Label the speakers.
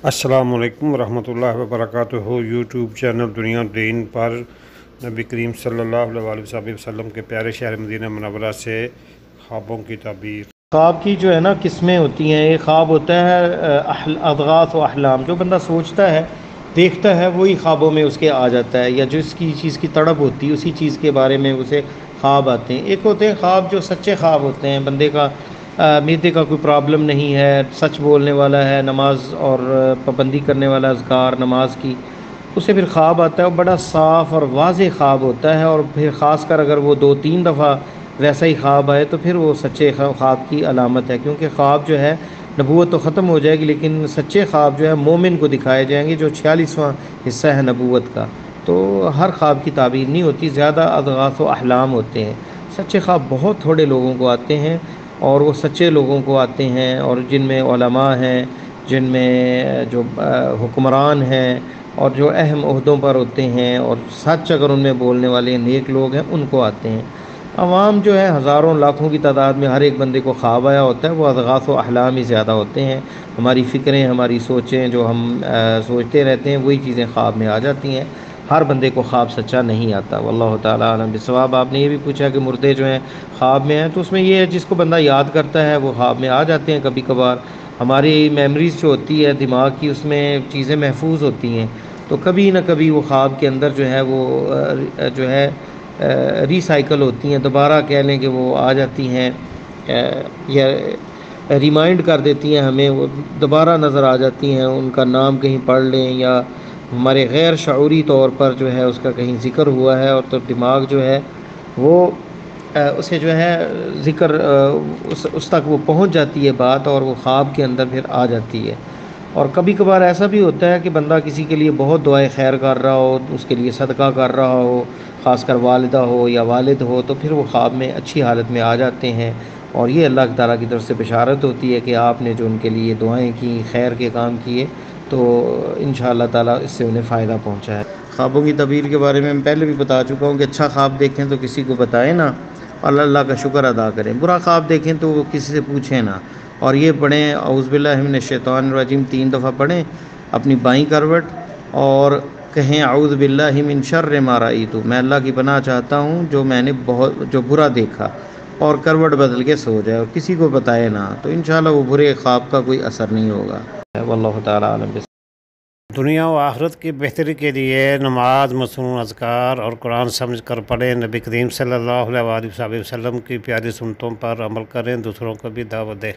Speaker 1: السلام علیکم ورحمۃ اللہ وبرکاتہ۔ یوٹیوب چینل دنیا دین پر نبی کریم صلی اللہ علیہ وسلم کے پیارے شہر مدینہ منورہ سے خوابوں کی تعبیر۔
Speaker 2: خواب کی جو ہے نا قسمیں ہوتی ہیں۔ ایک خواب ہوتا ہے اضغاث و احلام، جو بندہ سوچتا ہے دیکھتا ہے وہی خوابوں میں اس کے آ جاتا ہے، یا جس کی چیز کی تڑپ ہوتی ہے اسی چیز کے بارے میں اسے خواب آتے ہیں۔ ایک ہوتے ہیں خواب جو سچے خواب ہوتے ہیں، بندے کا میدے کا کوئی پرابلم نہیں ہے، سچ بولنے والا ہے، نماز اور پابندی کرنے والا، اذکار نماز کی، اسے پھر خواب آتا ہے، وہ بڑا صاف اور واضح خواب ہوتا ہے، اور پھر خاص کر اگر وہ 2-3 دفعہ ویسا ہی خواب آئے تو پھر وہ سچے خواب کی علامت ہے، کیونکہ خواب جو ہے نبوت تو ختم ہو جائے گی، لیکن سچے خواب جو ہے مومن کو دکھائے جائیں گے، جو 46واں حصہ ہے نبوت کا۔ تو ہر خواب کی تعبیر نہیں ہوتی، زیادہ اضغاث و احلام ہوتے ہیں۔ سچے خواب بہت تھوڑے لوگوں کو آتے ہیں، اور وہ سچے لوگوں کو آتے ہیں، اور جن میں علماء ہیں، جن میں جو حکمران ہیں، اور جو اہم عہدوں پر ہوتے ہیں، اور سچ اگر ان میں بولنے والے نیک لوگ ہیں، ان کو آتے ہیں۔ عوام جو ہے ہزاروں لاکھوں کی تعداد میں ہر ایک بندے کو خواب آیا ہوتا ہے، وہ اضغاث و احلام ہی زیادہ ہوتے ہیں۔ ہماری فکریں، ہماری سوچیں، جو ہم سوچتے رہتے ہیں وہی چیزیں خواب میں آ جاتی ہیں۔ ہر بندے کو خواب سچا نہیں آتا۔ واللہ تعالیٰ عالم بالصواب۔ آپ نے یہ بھی پوچھا کہ مردے جو ہیں خواب میں ہیں، تو اس میں یہ ہے جس کو بندہ یاد کرتا ہے وہ خواب میں آ جاتے ہیں کبھی کبھار۔ ہماری میموریز جو ہوتی ہے دماغ کی، اس میں چیزیں محفوظ ہوتی ہیں، تو کبھی نہ کبھی وہ خواب کے اندر جو ہے وہ جو ہے ری سائیکل ہوتی ہیں، دوبارہ کہہ لیں کہ وہ آ جاتی ہیں، یا ریمائنڈ کر دیتی ہیں ہمیں، وہ دوبارہ نظر آ جاتی ہیں۔ ان کا نام کہیں پڑھ لیں، یا ہمارے غیر شعوری طور پر جو ہے اس کا کہیں ذکر ہوا ہے، اور تو دماغ جو ہے وہ اسے جو ہے ذکر اس تک وہ پہنچ جاتی ہے بات، اور وہ خواب کے اندر پھر آ جاتی ہے۔ اور کبھی کبھار ایسا بھی ہوتا ہے کہ بندہ کسی کے لیے بہت دعائے خیر کر رہا ہو، اس کے لیے صدقہ کر رہا ہو، خاص کر والدہ ہو یا والد ہو، تو پھر وہ خواب میں اچھی حالت میں آ جاتے ہیں، اور یہ اللہ تعالیٰ کی طرف سے بشارت ہوتی ہے کہ آپ نے جو ان کے لیے دعائیں کی، خیر کے کام کیے، تو انشاءاللہ تعالیٰ اس سے انہیں فائدہ پہنچا ہے۔ خوابوں کی تعبیر کے بارے میں پہلے بھی بتا چکا ہوں کہ اچھا خواب دیکھیں تو کسی کو بتائیں نا، اور اللہ کا شکر ادا کریں۔ برا خواب دیکھیں تو وہ کسی سے پوچھیں نا، اور یہ پڑھیں اعوذ باللہ من الشیطان الرجیم 3 دفعہ پڑھیں اپنی بائیں کروٹ، اور کہیں اعوذ باللہ من شر ما رأیت، میں اللہ کی پناہ چاہتا ہوں جو میں نے جو برا دیکھا، اور کروٹ بدل کے سو جائے، اور کسی کو بتائے نا، تو انشاءاللہ وہ برے خواب کا کوئی اثر نہیں ہوگا۔ واللہ تعالیٰ عالم۔
Speaker 1: دنیا و آخرت کی بہتری کے لیے نماز، مصنون اذکار اور قرآن سمجھ کر پڑھیں۔ نبی کریم صلی اللہ علیہ وسلم کی پیاری سنتوں پر عمل کریں، دوسروں کو بھی دعوت دیں۔